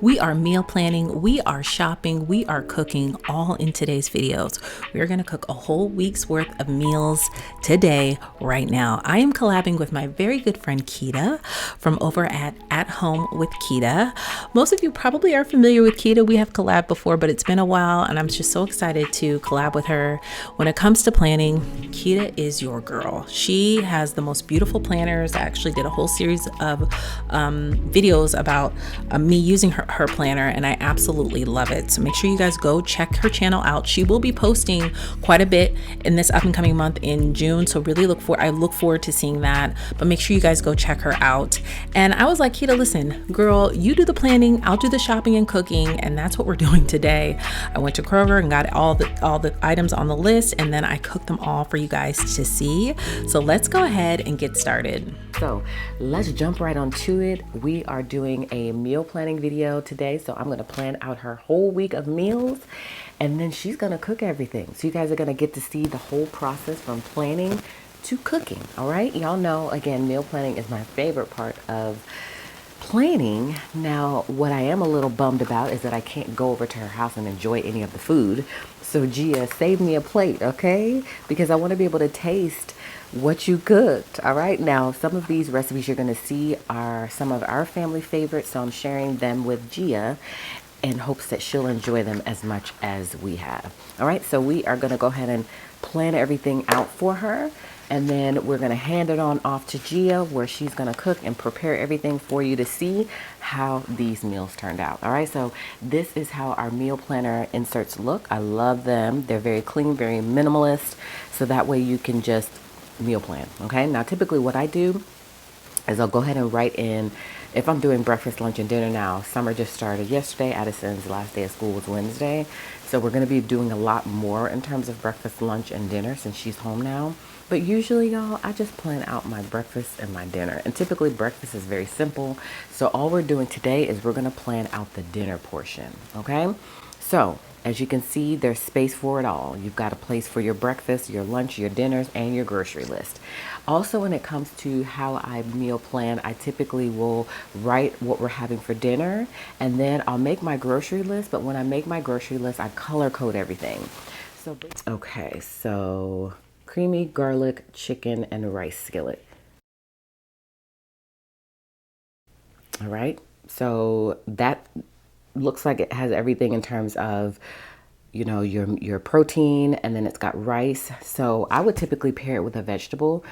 We are meal planning, we are shopping, we are cooking, all in today's videos. We're gonna cook a whole week's worth of meals today, right now. I am collabing with my very good friend Quita from over at Home with Quita. Most of you probably are familiar with Quita. We have collabed before, but it's been a while, and I'm just so excited to collab with her. When it comes to planning, Quita is your girl. She has the most beautiful planners. I actually did a whole series of videos about me using her planner, and I absolutely love it. So make sure you guys go check her channel out. She will be posting quite a bit in this up and coming month in June, so really I look forward to seeing that. But make sure you guys go check her out. And I was like, Quita, listen, girl, you do the planning, I'll do the shopping and cooking, and that's what we're doing today. I went to Kroger and got all the items on the list, and then I cooked them all for you guys to see. So let's go ahead and get started. So let's jump right onto it. We are doing a meal planning video today. So I'm going to plan out her whole week of meals, and then she's going to cook everything. So you guys are going to get to see the whole process from planning to cooking. All right. Y'all know, again, meal planning is my favorite part of planning. Now, what I am a little bummed about is that I can't go over to her house and enjoy any of the food. So Gia, save me a plate, okay? Because I want to be able to taste what you cooked. All right. Now, some of these recipes you're going to see are some of our family favorites. So I'm sharing them with Gia in hopes that she'll enjoy them as much as we have. All right. So we are going to go ahead and plan everything out for her. And then we're going to hand it on off to Gia, where she's going to cook and prepare everything for you to see how these meals turned out. All right. So this is how our meal planner inserts look. I love them. They're very clean, very minimalist. So that way you can just meal plan. Okay. Now, typically what I do is I'll go ahead and write in, if I'm doing breakfast, lunch, and dinner now. Summer just started yesterday. Addison's last day of school was Wednesday. So we're going to be doing a lot more in terms of breakfast, lunch, and dinner since she's home now. But usually, y'all, I just plan out my breakfast and my dinner. And typically breakfast is very simple. So all we're doing today is we're going to plan out the dinner portion. Okay. So as you can see, there's space for it all. You've got a place for your breakfast, your lunch, your dinners, and your grocery list. Also, when it comes to how I meal plan, I typically will write what we're having for dinner, and then I'll make my grocery list. But when I make my grocery list, I color code everything. So, okay, so creamy garlic chicken and rice skillet. All right, so that looks like it has everything in terms of, you know, your protein, and then it's got rice. So I would typically pair it with a vegetable.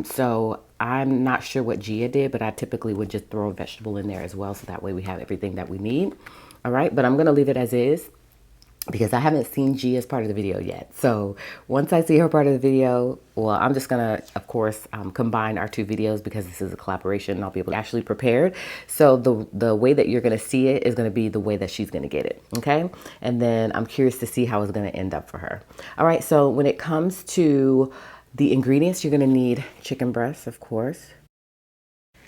So I'm not sure what Gia did, but I typically would just throw a vegetable in there as well. So that way we have everything that we need. All right, but I'm going to leave it as is, because I haven't seen Gia's part of the video yet. So once I see her part of the video, well, I'm just gonna, of course, combine our two videos because this is a collaboration and I'll be able to actually prepare. So the way that you're gonna see it is gonna be the way that she's gonna get it, okay? And then I'm curious to see how it's gonna end up for her. All right, so when it comes to the ingredients, you're gonna need chicken breasts, of course.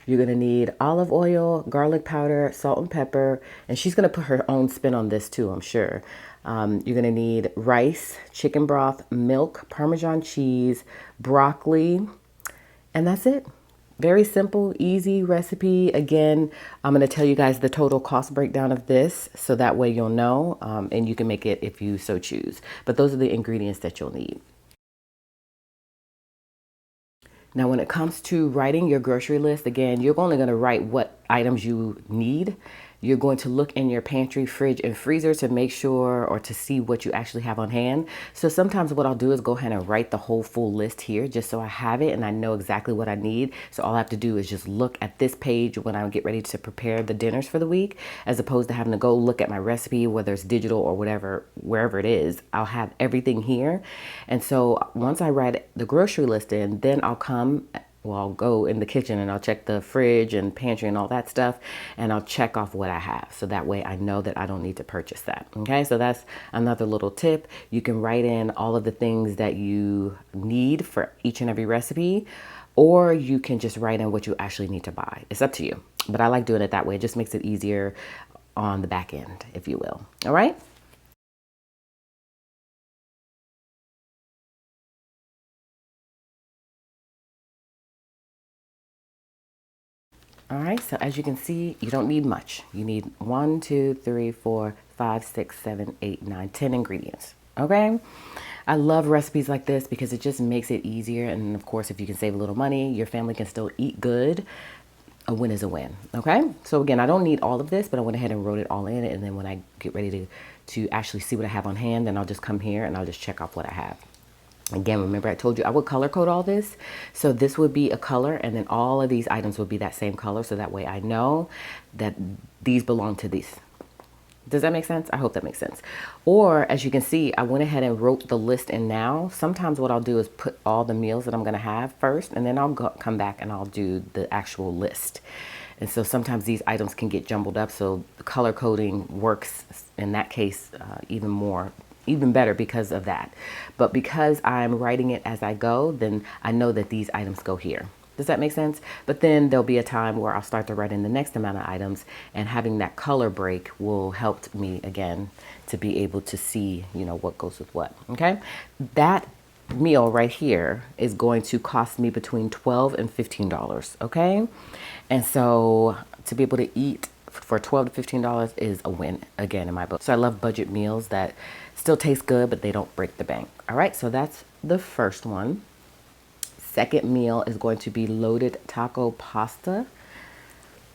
You're going to need olive oil, garlic powder, salt and pepper, and she's going to put her own spin on this too, I'm sure. You're going to need rice, chicken broth, milk, Parmesan cheese, broccoli, and that's it. Very simple, easy recipe. Again, I'm going to tell you guys the total cost breakdown of this, so that way you'll know, and you can make it if you so choose. But those are the ingredients that you'll need. Now, when it comes to writing your grocery list, again, you're only going to write what items you need. You're going to look in your pantry, fridge, and freezer to make sure, or to see what you actually have on hand. So sometimes what I'll do is go ahead and write the whole full list here, just so I have it and I know exactly what I need. So all I have to do is just look at this page when I get ready to prepare the dinners for the week, as opposed to having to go look at my recipe, whether it's digital or whatever, wherever it is. I'll have everything here. And so once I write the grocery list in, then I'll go in the kitchen and I'll check the fridge and pantry and all that stuff, and I'll check off what I have. So that way I know that I don't need to purchase that. Okay, so that's another little tip. You can write in all of the things that you need for each and every recipe, or you can just write in what you actually need to buy. It's up to you. But I like doing it that way. It just makes it easier on the back end, if you will. All right. All right, so as you can see, you don't need much. You need 1, 2, 3, 4, 5, 6, 7, 8, 9, 10 ingredients. Okay? I love recipes like this because it just makes it easier. And of course, if you can save a little money, your family can still eat good. A win is a win. Okay? So again, I don't need all of this, but I went ahead and wrote it all in. And then when I get ready to actually see what I have on hand, then I'll just come here and I'll just check off what I have. Again, remember I told you I would color code all this. So this would be a color, and then all of these items would be that same color. So that way I know that these belong to these. Does that make sense? I hope that makes sense. Or as you can see, I went ahead and wrote the list in now. Sometimes what I'll do is put all the meals that I'm going to have first, and then I'll come back and I'll do the actual list. And so sometimes these items can get jumbled up. So the color coding works in that case even better because of that. But because I'm writing it as I go, then I know that these items go here. Does that make sense? But then there'll be a time where I'll start to write in the next amount of items, and having that color break will help me again to be able to see, what goes with what. Okay. That meal right here is going to cost me between $12 and $15. Okay. And so to be able to eat for $12 to $15 is a win again in my book. So I love budget meals that still taste good, but they don't break the bank. All right. So that's the first one. Second meal is going to be loaded taco pasta.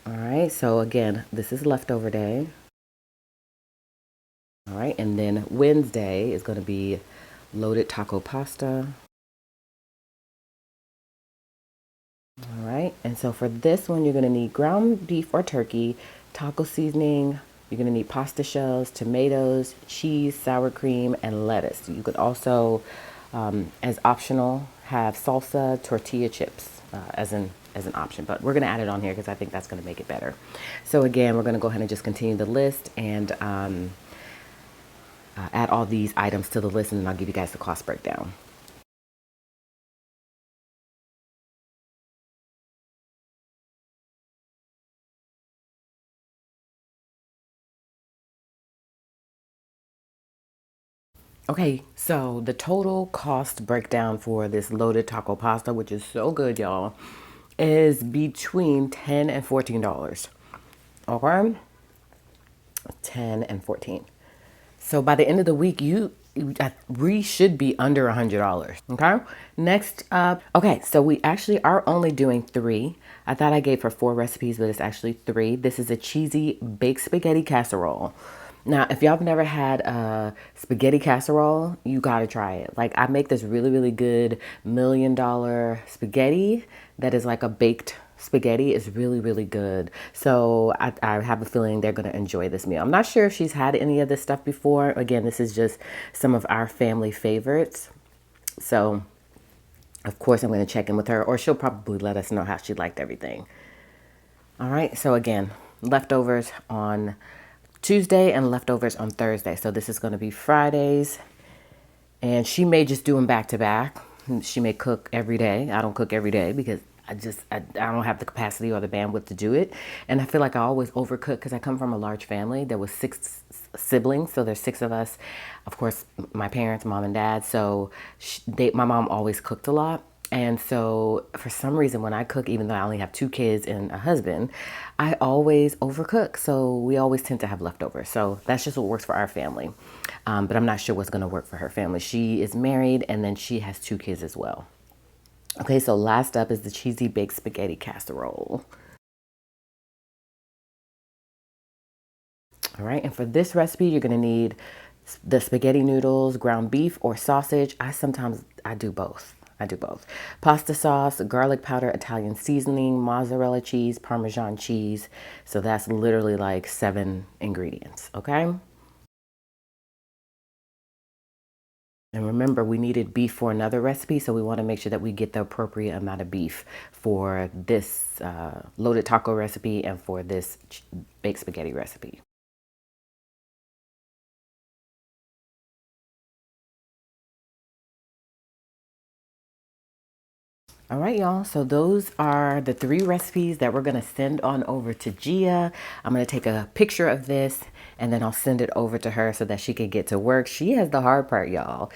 All right, so again, this is leftover day. All right, and then Wednesday is going to be loaded taco pasta. All right, and so for this one, you're going to need ground beef or turkey, taco seasoning. You're going to need pasta shells, tomatoes, cheese, sour cream, and lettuce. You could also, as optional, have salsa, tortilla chips as an option, but we're going to add it on here because I think that's going to make it better. So again, we're going to go ahead and just continue the list and add all these items to the list, and then I'll give you guys the cost breakdown. Okay, so the total cost breakdown for this loaded taco pasta, which is so good, y'all, is between $10 and $14. Okay? 10 and 14. So by the end of the week, we should be under $100. Okay. Next up, okay, so we actually are only doing 3. I thought I gave her 4 recipes, but it's actually 3. This is a cheesy baked spaghetti casserole. Now, if y'all have never had a spaghetti casserole, you gotta try it. Like, I make this really, really good $1 million spaghetti that is like a baked spaghetti. Is really, really good. So I have a feeling they're going to enjoy this meal. I'm not sure if she's had any of this stuff before. Again, this is just some of our family favorites. So, of course, I'm going to check in with her, or she'll probably let us know how she liked everything. All right. So again, leftovers on Tuesday and leftovers on Thursday. So this is going to be Fridays, and she may just do them back to back. She may cook every day. I don't cook every day because I don't have the capacity or the bandwidth to do it. And I feel like I always overcook because I come from a large family. There was 6 siblings, so there's 6 of us. Of course, my parents, mom and dad. So my mom always cooked a lot. And so for some reason, when I cook, even though I only have 2 kids and a husband, I always overcook. So we always tend to have leftovers. So that's just what works for our family. But I'm not sure what's going to work for her family. She is married, and then she has 2 kids as well. Okay, so last up is the cheesy baked spaghetti casserole. All right, and for this recipe, you're gonna need the spaghetti noodles, ground beef, or sausage. I do both. Pasta sauce, garlic powder, Italian seasoning, mozzarella cheese, Parmesan cheese. So that's literally like 7 ingredients, okay? And remember, we needed beef for another recipe, so we want to make sure that we get the appropriate amount of beef for this loaded taco recipe and for this baked spaghetti recipe. All right, y'all. So those are the 3 recipes that we're going to send on over to Gia. I'm going to take a picture of this, and then I'll send it over to her so that she can get to work. She has the hard part, y'all.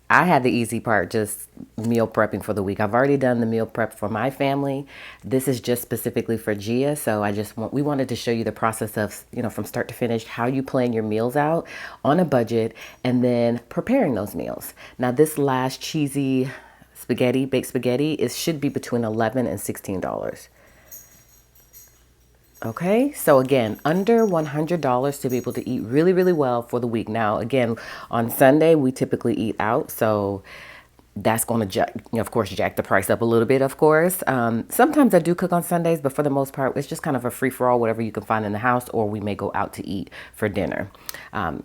I had the easy part, just meal prepping for the week. I've already done the meal prep for my family. This is just specifically for Gia. So we wanted to show you the process of, from start to finish, how you plan your meals out on a budget and then preparing those meals. Now this last cheesy baked spaghetti, it should be between $11 and $16. Okay, so again, under $100 to be able to eat really, really well for the week. Now, again, on Sunday, we typically eat out, so that's going to, of course, jack the price up a little bit, of course. Sometimes I do cook on Sundays, but for the most part, it's just kind of a free-for-all, whatever you can find in the house, or we may go out to eat for dinner.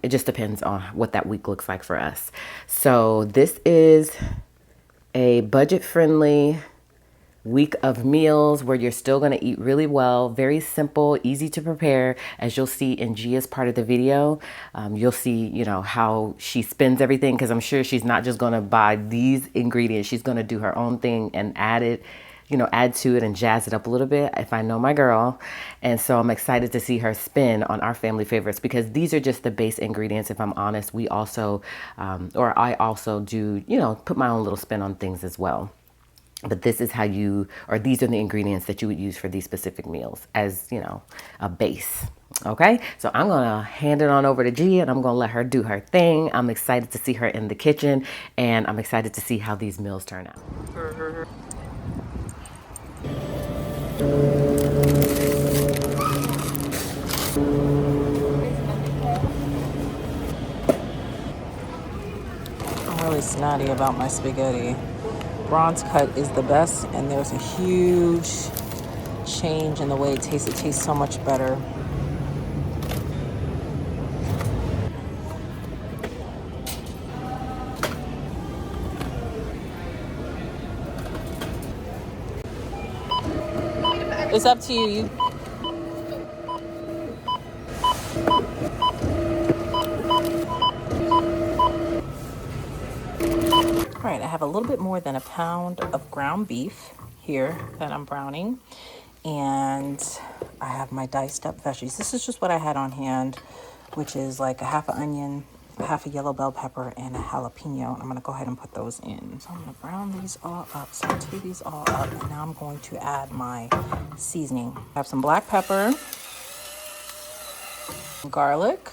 It just depends on what that week looks like for us. So this is a budget-friendly week of meals where you're still going to eat really well. Very simple, easy to prepare. As you'll see in Gia's part of the video, you'll see, how she spends everything, because I'm sure she's not just going to buy these ingredients. She's going to do her own thing and add to it and jazz it up a little bit, if I know my girl. And so I'm excited to see her spin on our family favorites, because these are just the base ingredients. If I'm honest, we also, or I also do, put my own little spin on things as well. But this is these are the ingredients that you would use for these specific meals as, a base. Okay, so I'm going to hand it on over to Gia and I'm going to let her do her thing. I'm excited to see her in the kitchen and I'm excited to see how these meals turn out. I'm really snotty about my spaghetti. Bronze cut is the best, and there's a huge change in the way it tastes. It tastes so much better. It's up to you. All right, I have a little bit more than a pound of ground beef here that I'm browning. And I have my diced up veggies. This is just what I had on hand, which is like a half an onion, a half a yellow bell pepper, and a jalapeno. I'm gonna go ahead and put those in. So I'm gonna brown these all up, saute these all up, and now I'm going to add my seasoning. I have some black pepper, garlic.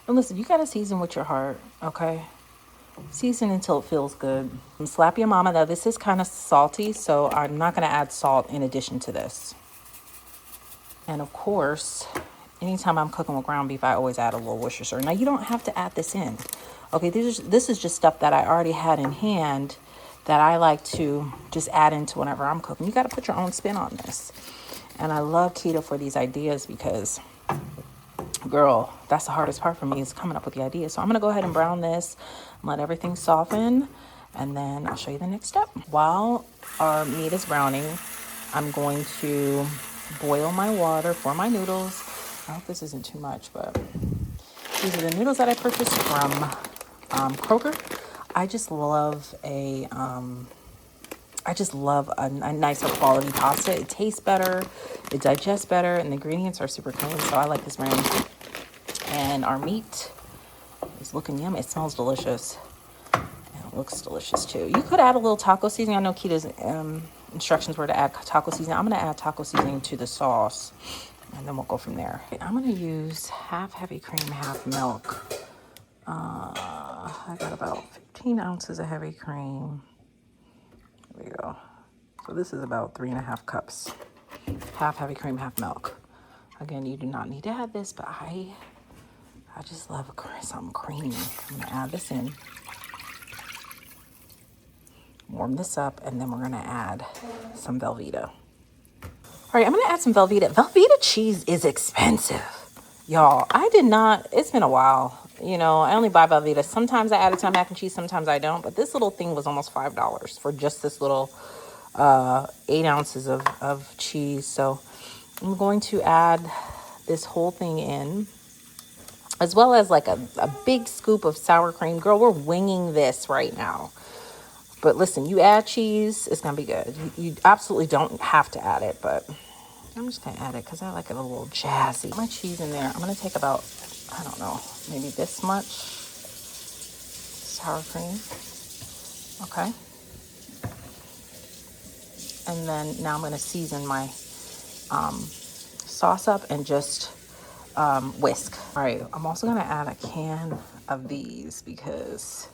And listen, you gotta season with your heart, okay? Season until it feels good. Slap your mama. Now this is kind of salty, so I'm not going to add salt in addition to this. And of course, anytime I'm cooking with ground beef, I always add a little Worcestershire. Now you don't have to add this in. Okay, this is just stuff that I already had in hand that I like to just add into whenever I'm cooking. You got to put your own spin on this. And I love Quita for these ideas because, girl, that's the hardest part for me, is coming up with the ideas. So I'm going to go ahead and brown this, let everything soften, and then I'll show you the next step. While our meat is browning, I'm going to boil my water for my noodles. I hope this isn't too much, but these are the noodles that I purchased from Kroger. I just love a nicer quality pasta. It tastes better, it digests better, and the ingredients are super clean, so I like this brand. And our meat is looking yummy. It smells delicious. And it looks delicious too. You could add a little taco seasoning. I know Quita's instructions were to add taco seasoning. I'm going to add taco seasoning to the sauce, and then we'll go from there. I'm going to use half heavy cream, half milk. I got about 15 ounces of heavy cream. There we go. So this is about 3.5 cups. Half heavy cream, half milk. Again, you do not need to add this, but I just love something creamy. I'm gonna add this in, warm this up, and then we're gonna add some Velveeta. All right, I'm gonna add some Velveeta. Velveeta cheese is expensive, y'all. It's been a while. I only buy Velveeta. Sometimes I add it to my mac and cheese, sometimes I don't. But this little thing was almost $5 for just this little 8 ounces of cheese. So I'm going to add this whole thing in, as well as like a big scoop of sour cream. Girl, we're winging this right now. But listen, you add cheese, it's going to be good. You absolutely don't have to add it, but I'm just going to add it because I like it a little jazzy. Put my cheese in there. I'm going to take about, I don't know, maybe this much sour cream. Okay. And then now I'm going to season my sauce up and just whisk. All right, I'm also going to add a can of these because,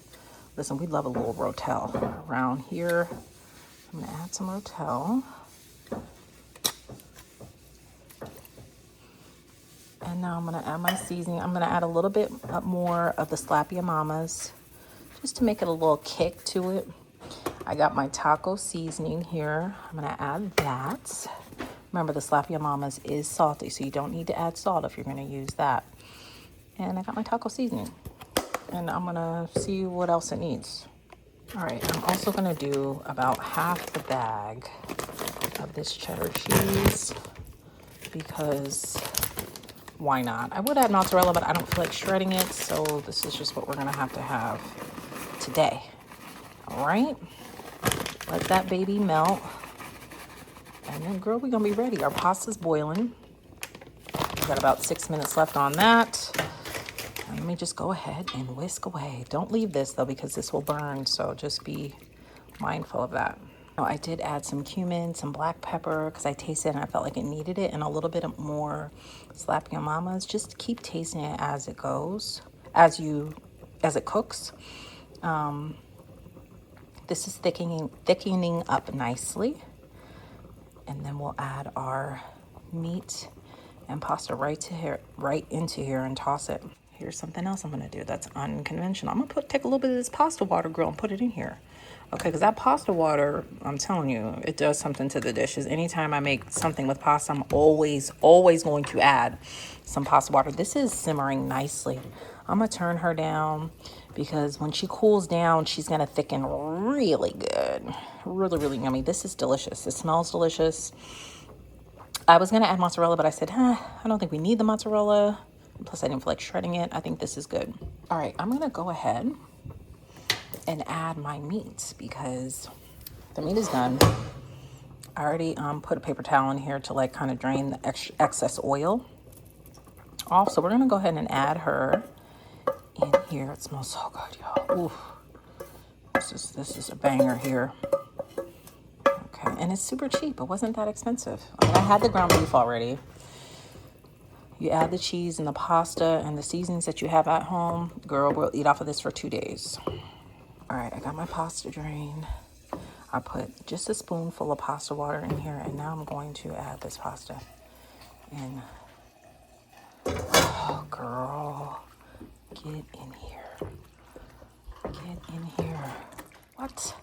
listen, we love a little rotel around here. I'm going to add some rotel. And now I'm going to add my seasoning. I'm going to add a little bit more of the Slap Ya Mamas just to make it a little kick to it. I got my taco seasoning here. I'm going to add that. Remember, the Slap Ya Mamas is salty, so you don't need to add salt if you're going to use that. And I got my taco seasoning. And I'm going to see what else it needs. All right, I'm also going to do about half the bag of this cheddar cheese because why not? I would add mozzarella, but I don't feel like shredding it, so this is just what we're going to have today. All right, let that baby melt. And then, girl, we're going to be ready. Our pasta's boiling. We've got about 6 minutes left on that. And let me just go ahead and whisk away. Don't leave this, though, because this will burn, so just be mindful of that. Now, I did add some cumin, some black pepper, because I tasted it and I felt like it needed it, and a little bit more Slap Ya Mamas. Just keep tasting it as it goes, as it cooks. This is thickening up nicely. And then we'll add our meat and pasta right into here and toss it. Here's something else I'm gonna do that's unconventional. I'm gonna take a little bit of this pasta water, girl, and put it in here. Okay, because that pasta water, I'm telling you, it does something to the dishes. Anytime I make something with pasta, I'm always going to add some pasta water. This is simmering nicely. I'm gonna turn her down because when she cools down, she's gonna thicken really good. Really yummy. This is delicious. It smells delicious. I was gonna add mozzarella, but I said, I don't think we need the mozzarella. Plus, I didn't feel like shredding it. I think this is good. All right, I'm gonna go ahead and add my meat because the meat is done. I already put a paper towel in here to like kind of drain the excess oil off. So we're gonna go ahead and add her in here. It smells so good, y'all. Oof. This is a banger here. Okay, and it's super cheap. It wasn't that expensive. I mean, I had the ground beef already. You add the cheese and the pasta and the seasonings that you have at home. Girl, we'll eat off of this for 2 days. All right, I got my pasta drained. I put just a spoonful of pasta water in here, and now I'm going to add this pasta in. Oh, girl, get in here. Get in here. What?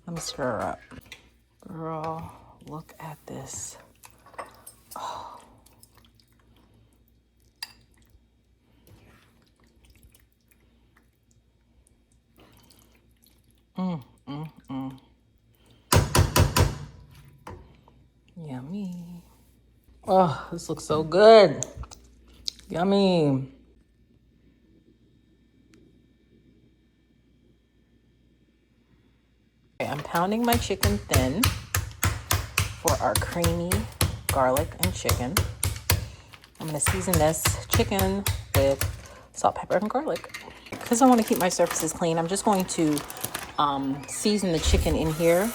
Let me stir her up. Girl, look at this. Oh. Yummy. Oh, this looks so good. Yummy. Okay, I'm pounding my chicken thin for our creamy garlic and chicken. I'm going to season this chicken with salt, pepper, and garlic. Because I want to keep my surfaces clean, I'm just going to season the chicken in here.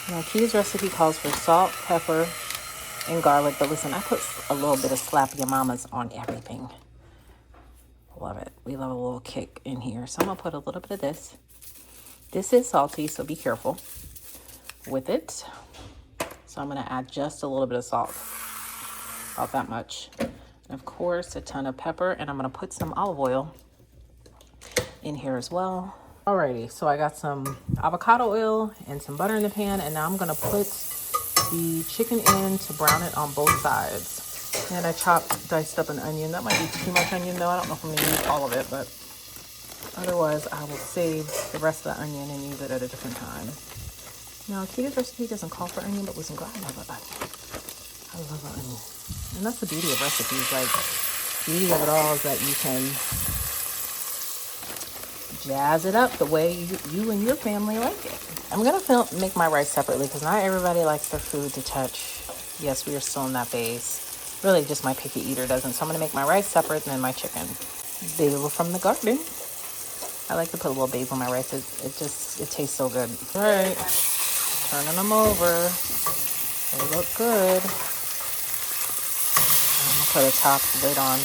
Now, Quita's recipe calls for salt, pepper, and garlic. But listen, I put a little bit of Slap Ya Mamas on everything. Love it. We love a little kick in here. So I'm going to put a little bit of this. This is salty, so be careful with it. So I'm going to add just a little bit of salt. About that much. And of course, a ton of pepper. And I'm going to put some olive oil in here as well. Alrighty, so I got some avocado oil and some butter in the pan, and now I'm gonna put the chicken in to brown it on both sides. And I diced up an onion. That might be too much onion though. I don't know if I'm gonna use all of it, but otherwise I will save the rest of the onion and use it at a different time. Now, Quita's recipe doesn't call for onion, but listen, girl, I love onion. I love onion. And that's the beauty of recipes. Like, the beauty of it all is that you can jazz it up the way you and your family like it. I'm gonna make my rice separately because not everybody likes their food to touch. Yes, we are still in that phase. Really, just my picky eater doesn't. So I'm gonna make my rice separate and then my chicken. They were from the garden. I like to put a little basil in my rice. It tastes so good. All right, turning them over. They look good. I'm gonna put a top lid on.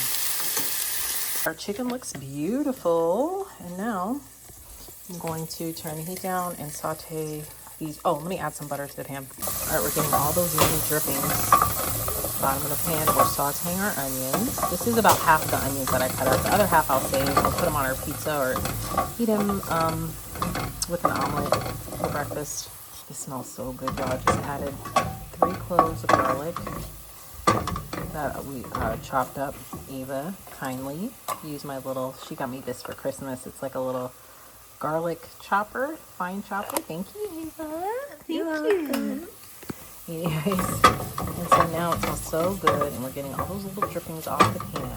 Our chicken looks beautiful. And now I'm going to turn the heat down and saute these. Oh, let me add some butter to the pan. All right, we're getting all those yummy drippings. Bottom of the pan, we're sauteing our onions. This is about half of the onions that I cut out. The other half I'll save. I'll put them on our pizza or eat them with an omelet for breakfast. This smells so good, y'all. I just added 3 cloves of garlic that we chopped up. Eva kindly used my little, she got me this for Christmas. It's like a little garlic chopper, fine chopper. Thank you, Eva. Thank you. Anyways, and so now it smells so good, and we're getting all those little drippings off the pan.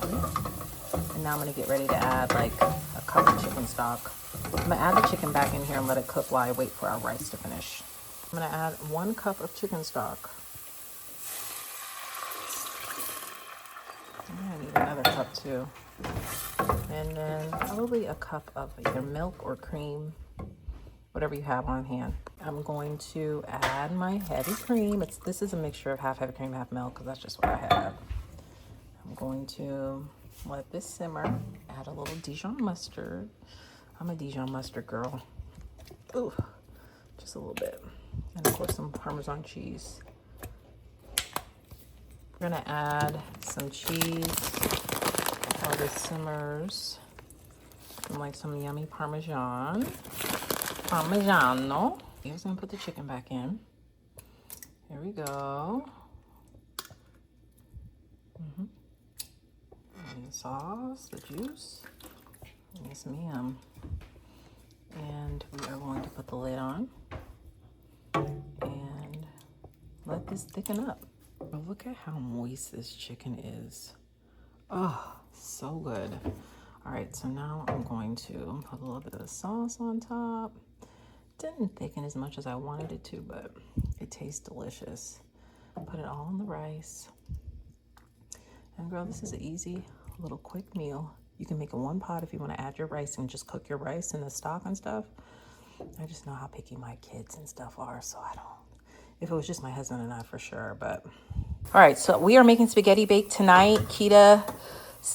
And now I'm gonna get ready to add like a cup of chicken stock. I'm gonna add the chicken back in here and let it cook while I wait for our rice to finish. I'm gonna add 1 cup of chicken stock. I need another cup too. And then probably a cup of either milk or cream, whatever you have on hand. I'm going to add my heavy cream. This is a mixture of half heavy cream, half milk, because that's just what I have. I'm going to let this simmer. Add a little Dijon mustard. I'm a Dijon mustard girl. Ooh, just a little bit. And of course some Parmesan cheese. We're gonna add some cheese while this simmers. And like some yummy Parmesan. Parmigiano. Here's gonna put the chicken back in. Here we go. And the sauce, the juice. Yes, ma'am. And we are going to put the lid on and let this thicken up. But look at how moist this chicken is. Oh, so good. All right, so now I'm going to put a little bit of the sauce on top. Didn't thicken as much as I wanted it to, but it tastes delicious. Put it all on the rice. And girl, this is an easy, little quick meal. You can make it 1 pot if you want to add your rice and just cook your rice in the stock and stuff. I just know how picky my kids and stuff are, so I don't. If it was just my husband and I, for sure, but. All right, so we are making spaghetti bake tonight. Quita,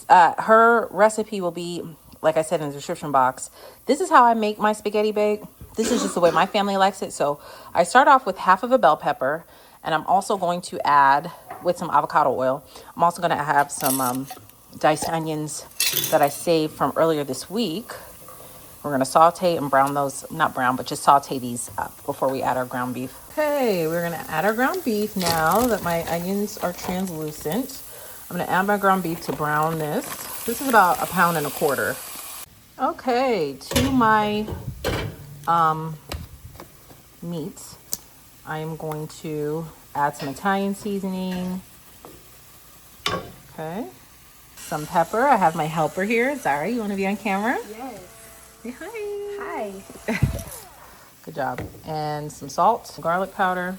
her recipe will be, like I said in the description box. This is how I make my spaghetti bake. This is just the way my family likes it. So I start off with half of a bell pepper, and I'm also going to add, with some avocado oil, I'm also going to have some diced onions that I saved from earlier this week. We're going to saute and brown those, not brown, but just saute these up before we add our ground beef. Okay, we're going to add our ground beef now that my onions are translucent. I'm going to add my ground beef to brown this. This is about 1.25 pounds. Okay, to my meats, I am going to add some Italian seasoning. Okay, some pepper. I have my helper here. Zara, you want to be on camera? Yes. Say hi. Hi. Good job. And some salt, some garlic powder.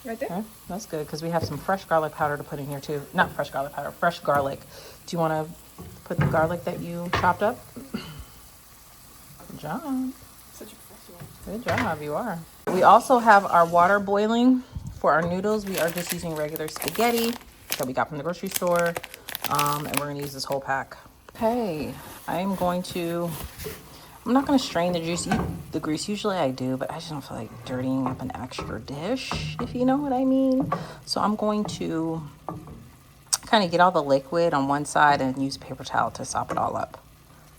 Right there? Okay, that's good because we have some fresh garlic powder to put in here too. Not fresh garlic powder, fresh garlic. Do you want to put the garlic that you chopped up? Good job. Such a professional. Good job, you are. We also have our water boiling for our noodles. We are just using regular spaghetti that we got from the grocery store. And we're going to use this whole pack. Okay, I'm not going to strain the grease. Usually I do, but I just don't feel like dirtying up an extra dish, if you know what I mean. So I'm going to kind of get all the liquid on one side and use a paper towel to sop it all up.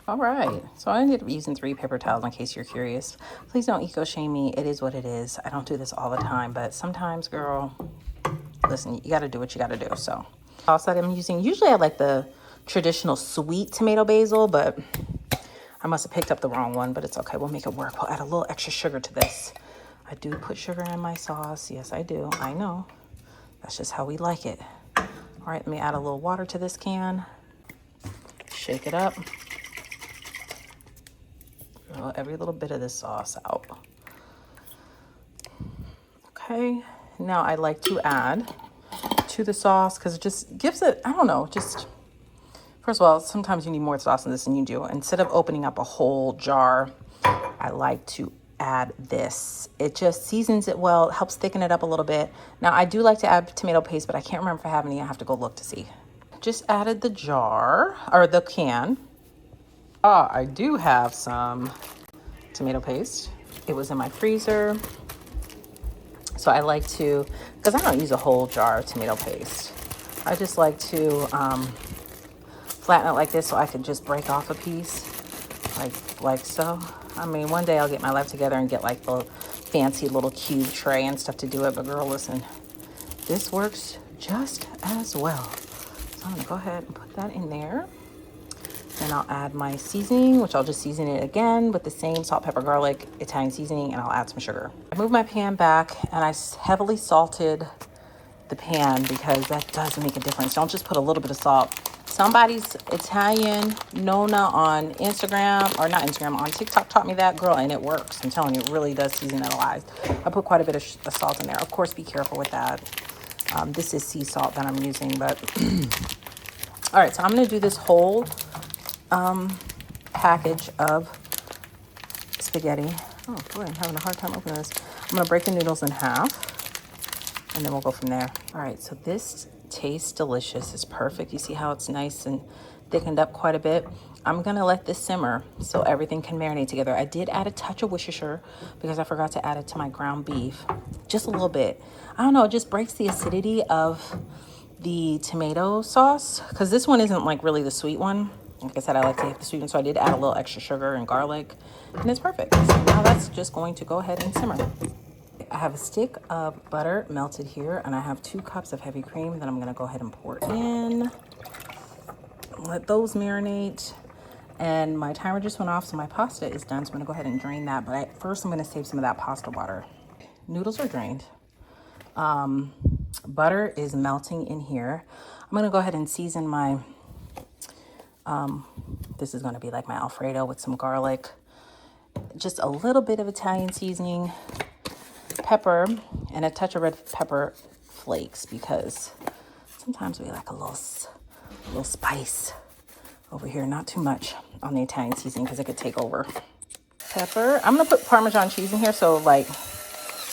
All right, so I ended up using 3 paper towels in case you're curious. Please don't eco shame me. It is what it is. I don't do this all the time, but sometimes, girl, listen, you got to do what you got to do. So also I'm using, usually I like the traditional sweet tomato basil, but I must have picked up the wrong one, but it's okay. We'll make it work. We'll add a little extra sugar to this. I do put sugar in my sauce. Yes, I do. I know. That's just how we like it. All right, let me add a little water to this can. Shake it up. Draw every little bit of this sauce out. Okay, now I like to add to the sauce because it just gives it, I don't know, just First of all, sometimes you need more sauce than this than you do. Instead of opening up a whole jar, I like to add this. It just seasons it well, it helps thicken it up a little bit. Now, I do like to add tomato paste, but I can't remember if I have any. I have to go look to see. Just added the jar, or the can. I do have some tomato paste. It was in my freezer. So I like to, because I don't use a whole jar of tomato paste. I just like to flatten it like this so I can just break off a piece, like so. I mean, one day I'll get my life together and get like the fancy little cube tray and stuff to do it. But girl, listen, this works just as well. So I'm gonna go ahead and put that in there. Then I'll add my seasoning, which I'll just season it again with the same salt, pepper, garlic, Italian seasoning, and I'll add some sugar. I moved my pan back and I heavily salted the pan because that does make a difference. Don't just put a little bit of salt. Somebody's Italian Nona on Instagram, or not Instagram, on TikTok taught me that, girl, and it works. I'm telling you, it really does season it alive. I put quite a bit of salt in there. Of course, be careful with that. This is sea salt that I'm using, but all right, so I'm gonna do this whole package of spaghetti. Oh boy, I'm having a hard time opening this. I'm gonna break the noodles in half and then we'll go from there. All right, so this tastes delicious. It's perfect. You see how it's nice and thickened up quite a bit. I'm gonna let this simmer so everything can marinate together. I did add a touch of Worcestershire because I forgot to add it to my ground beef, just a little bit. I don't know, it just breaks the acidity of the tomato sauce because this one isn't like really the sweet one. Like I said, I like to have the sweet one, so I did add a little extra sugar and garlic, and it's perfect. So now that's just going to go ahead and simmer. I have a stick of butter melted here, and I have 2 cups of heavy cream that I'm gonna go ahead and pour in. Let those marinate. And my timer just went off, so my pasta is done. So I'm gonna go ahead and drain that, but first I'm gonna save some of that pasta water. Noodles are drained. Butter is melting in here. I'm gonna go ahead and season my, this is gonna be like my Alfredo with some garlic, just a little bit of Italian seasoning, pepper, and a touch of red pepper flakes because sometimes we like a little spice over here. Not too much on the Italian seasoning because it could take over. Pepper. I'm gonna put Parmesan cheese in here, so like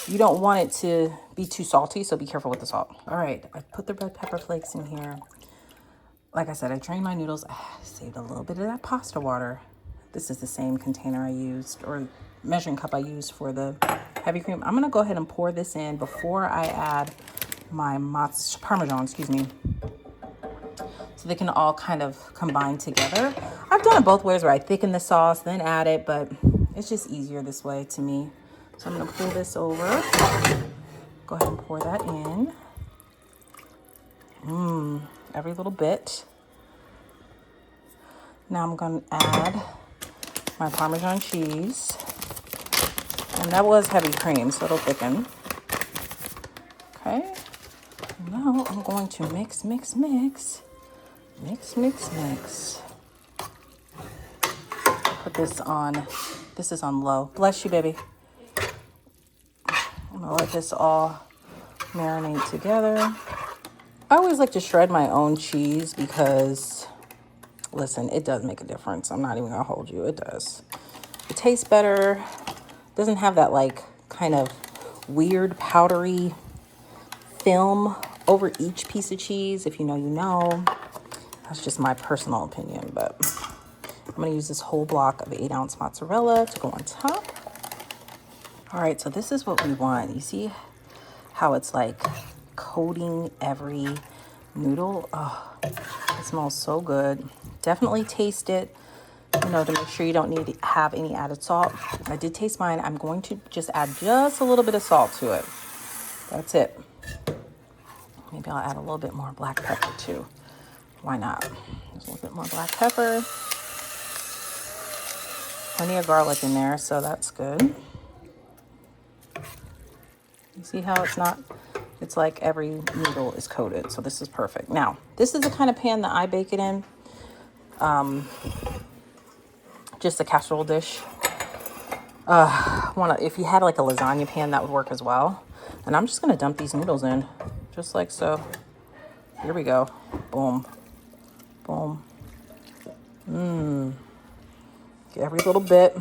you don't want it to be too salty, so be careful with the salt. All right, I put the red pepper flakes in here. Like I said, I drained my noodles. I saved a little bit of that pasta water. This is the same container I used, or measuring cup I used for the heavy cream. I'm gonna go ahead and pour this in before I add my Parmesan, so they can all kind of combine together. I've done it both ways where I thicken the sauce, then add it, but it's just easier this way to me. So I'm gonna pull this over. Go ahead and pour that in. Every little bit. Now I'm gonna add my Parmesan cheese. And that was heavy cream, so it'll thicken. Okay. Now I'm going to mix. Put this on, this is on low. Bless you, baby. I'm gonna let this all marinate together. I always like to shred my own cheese because, listen, it does make a difference. I'm not even gonna hold you, it does. It tastes better. Doesn't have that like kind of weird powdery film over each piece of cheese. If you know, you know. That's just my personal opinion, but I'm gonna use this whole block of 8-ounce mozzarella to go on top. All right, so this is what we want. You see how it's like coating every noodle? Oh, it smells so good. Definitely taste it, you know, to make sure you don't need to have any added salt. I did taste mine. I'm going to just add just a little bit of salt to it. That's it. Maybe I'll add a little bit more black pepper too. Why not? Just a little bit more black pepper. Plenty of garlic in there, so that's good. You see how it's like every noodle is coated, so this is perfect. Now, this is the kind of pan that I bake it in. Just a casserole dish. If you had like a lasagna pan, that would work as well. And I'm just gonna dump these noodles in, just like so. Here we go. Boom, boom, Every little bit.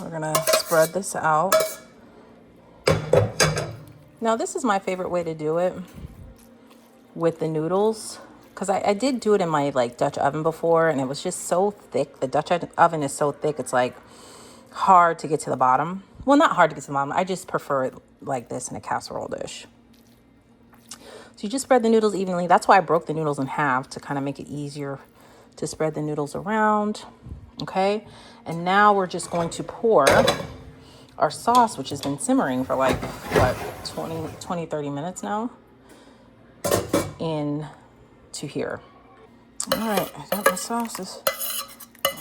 We're gonna spread this out. Now this is my favorite way to do it with the noodles, because I did do it in my like Dutch oven before, and it was just so thick. The Dutch oven is so thick, it's like hard to get to the bottom. Well, not hard to get to the bottom. I just prefer it like this in a casserole dish. So you just spread the noodles evenly. That's why I broke the noodles in half, to kind of make it easier to spread the noodles around. Okay, and now we're just going to pour our sauce, which has been simmering for like, what, 30 minutes now, in to here. All right, I got my sauces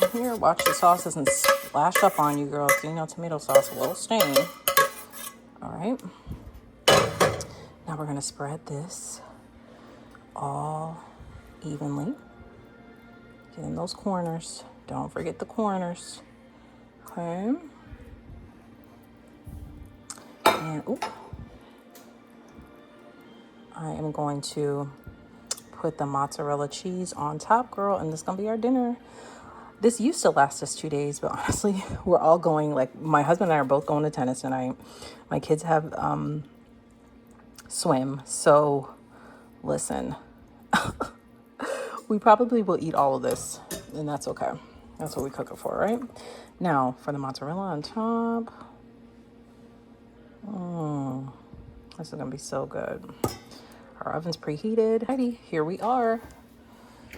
in here. Watch the sauce doesn't splash up on you, girls. You know, tomato sauce will stain. All right, now we're gonna spread this all evenly. Get in those corners. Don't forget the corners. Okay. And I am going to put the mozzarella cheese on top, girl, and this is gonna be our dinner. This used to last us 2 days, but honestly, we're all going, like, my husband and I are both going to tennis tonight. My kids have swim, so listen, we probably will eat all of this, and that's okay. That's what we cook it for, right? Now, for the mozzarella on top. This is gonna be so good. Our oven's preheated. Alrighty, here we are.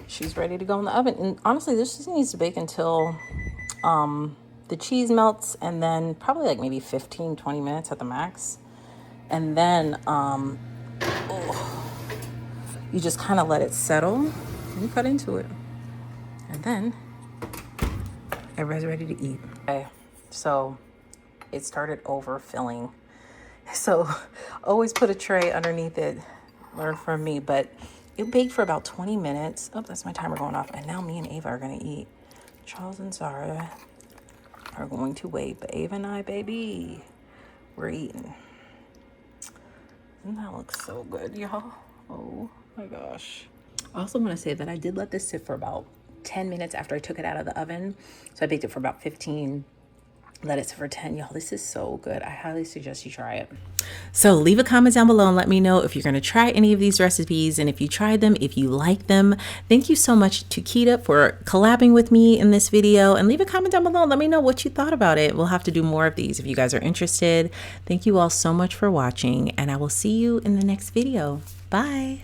She's ready to go in the oven. And honestly, this just needs to bake until the cheese melts, and then probably like maybe 15-20 minutes at the max. And then you just kind of let it settle and you cut into it. And then everybody's ready to eat. Okay, so it started overfilling. So always put a tray underneath it. Learn from me, but it baked for about 20 minutes. Oh, that's my timer going off. And now me and Ava are going to eat. Charles and Zara are going to wait, but Ava and I, baby, we're eating. Doesn't that look so good, y'all? Oh my gosh. I also want to say that I did let this sit for about 10 minutes after I took it out of the oven. So I baked it for about 15. Let it sit for 10. Y'all, this is so good. I highly suggest you try it. So leave a comment down below and let me know if you're going to try any of these recipes, and if you tried them, if you like them. Thank you so much to Quita for collabing with me in this video, and leave a comment down below and let me know what you thought about it. We'll have to do more of these if you guys are interested. Thank you all so much for watching, and I will see you in the next video. Bye.